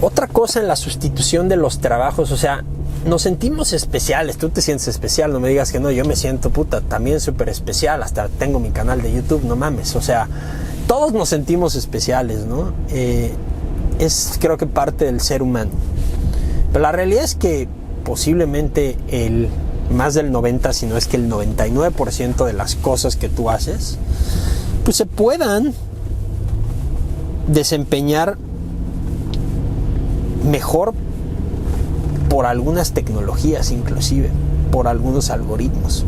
Otra cosa en la sustitución de los trabajos, o sea, nos sentimos especiales. Tú te sientes especial, no me digas que no. Yo me siento también súper especial, hasta tengo mi canal de YouTube, no mames. O sea, todos nos sentimos especiales, ¿no? Es creo que parte del ser humano. Pero la realidad es que posiblemente más del 90, si no es que el 99% de las cosas que tú haces, pues se puedan desempeñar mejor por algunas tecnologías, inclusive por algunos algoritmos.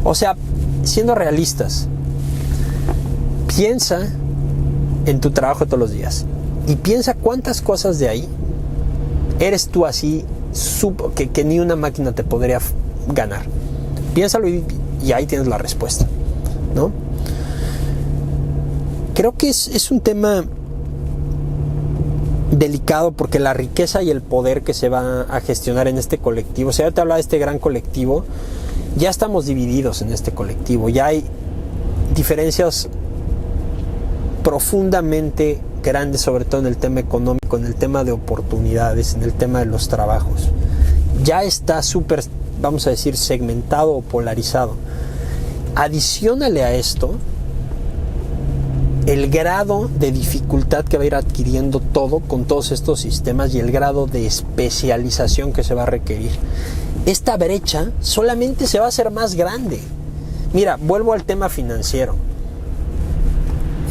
O sea, siendo realistas, piensa en tu trabajo todos los días y piensa cuántas cosas de ahí eres tú así que ni una máquina te podría ganar. Piénsalo y ahí tienes la respuesta, ¿no? Creo que es un tema delicado, porque la riqueza y el poder que se va a gestionar en este colectivo, o sea, yo te hablaba de este gran colectivo, ya estamos divididos en este colectivo, ya hay diferencias profundamente grandes, sobre todo en el tema económico, en el tema de oportunidades, en el tema de los trabajos. Ya está súper, vamos a decir, segmentado o polarizado. Adiciónale a esto el grado de dificultad que va a ir adquiriendo todo con todos estos sistemas y el grado de especialización que se va a requerir. Esta brecha solamente se va a hacer más grande. Mira, vuelvo al tema financiero.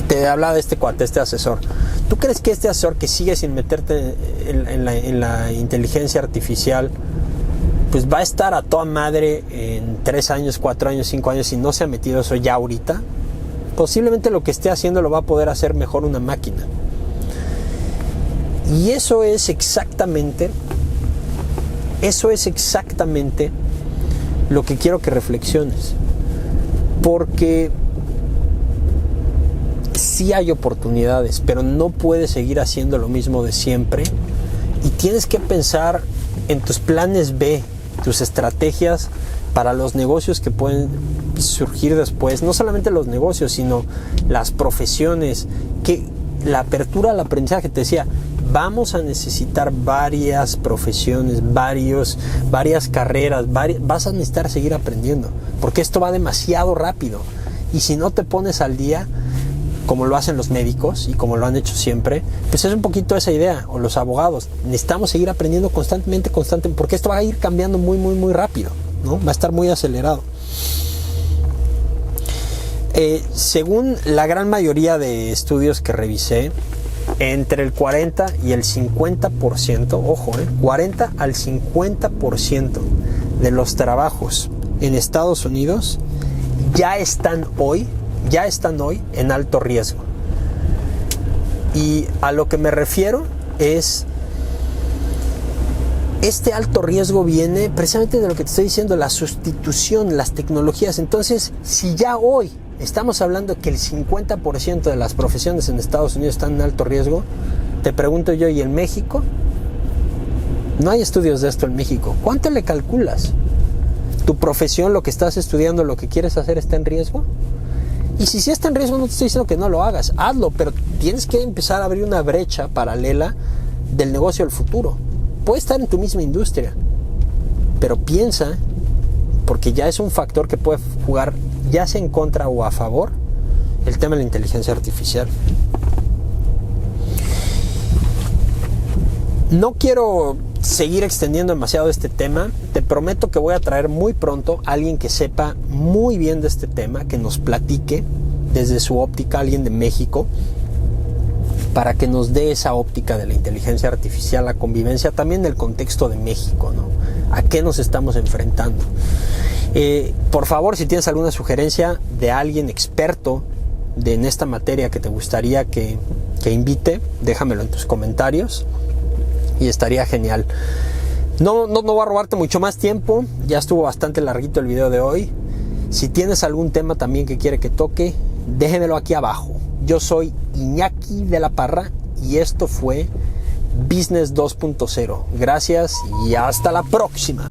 Te hablaba de este cuate, este asesor. ¿Tú crees que este asesor que sigue sin meterte en la inteligencia artificial, pues va a estar a toda madre en 3 años, 4 años, 5 años y no se ha metido eso ya ahorita? Posiblemente lo que esté haciendo lo va a poder hacer mejor una máquina. Y eso es exactamente lo que quiero que reflexiones. Porque sí hay oportunidades, pero no puedes seguir haciendo lo mismo de siempre. Y tienes que pensar en tus planes B, tus estrategias para los negocios que pueden surgir después. No solamente los negocios, sino las profesiones, que la apertura al aprendizaje. Te decía, vamos a necesitar varias profesiones, varias carreras, vas a necesitar seguir aprendiendo, porque esto va demasiado rápido. Y si no te pones al día, como lo hacen los médicos y como lo han hecho siempre, pues es un poquito esa idea, o los abogados. Necesitamos seguir aprendiendo constantemente, porque esto va a ir cambiando muy, muy, muy rápido, ¿no? Va a estar muy acelerado. Según la gran mayoría de estudios que revisé, entre el 40 y el 50%, ojo, 40 al 50% de los trabajos en Estados Unidos ya están hoy en alto riesgo. Y a lo que me refiero es, este alto riesgo viene precisamente de lo que te estoy diciendo, la sustitución, las tecnologías. Entonces, si ya hoy estamos hablando que el 50% de las profesiones en Estados Unidos están en alto riesgo, te pregunto yo, ¿y en México? No hay estudios de esto en México. ¿Cuánto le calculas? ¿Tu profesión, lo que estás estudiando, lo que quieres hacer está en riesgo? Y si sí está en riesgo, no te estoy diciendo que no lo hagas, hazlo, pero tienes que empezar a abrir una brecha paralela del negocio del futuro. Puede estar en tu misma industria, pero piensa, porque ya es un factor que puede jugar ya sea en contra o a favor, el tema de la inteligencia artificial. No quiero seguir extendiendo demasiado este tema. Te prometo que voy a traer muy pronto a alguien que sepa muy bien de este tema, que nos platique desde su óptica, alguien de México, para que nos dé esa óptica de la inteligencia artificial, la convivencia, también del contexto de México, ¿no? ¿A qué nos estamos enfrentando? Por favor, si tienes alguna sugerencia de alguien experto en esta materia que te gustaría que invite, déjamelo en tus comentarios y estaría genial. No voy a robarte mucho más tiempo, ya estuvo bastante larguito el video de hoy. Si tienes algún tema también que quiere que toque, déjenmelo aquí abajo. Yo soy Iñaki de la Parra y esto fue Business 2.0. Gracias y hasta la próxima.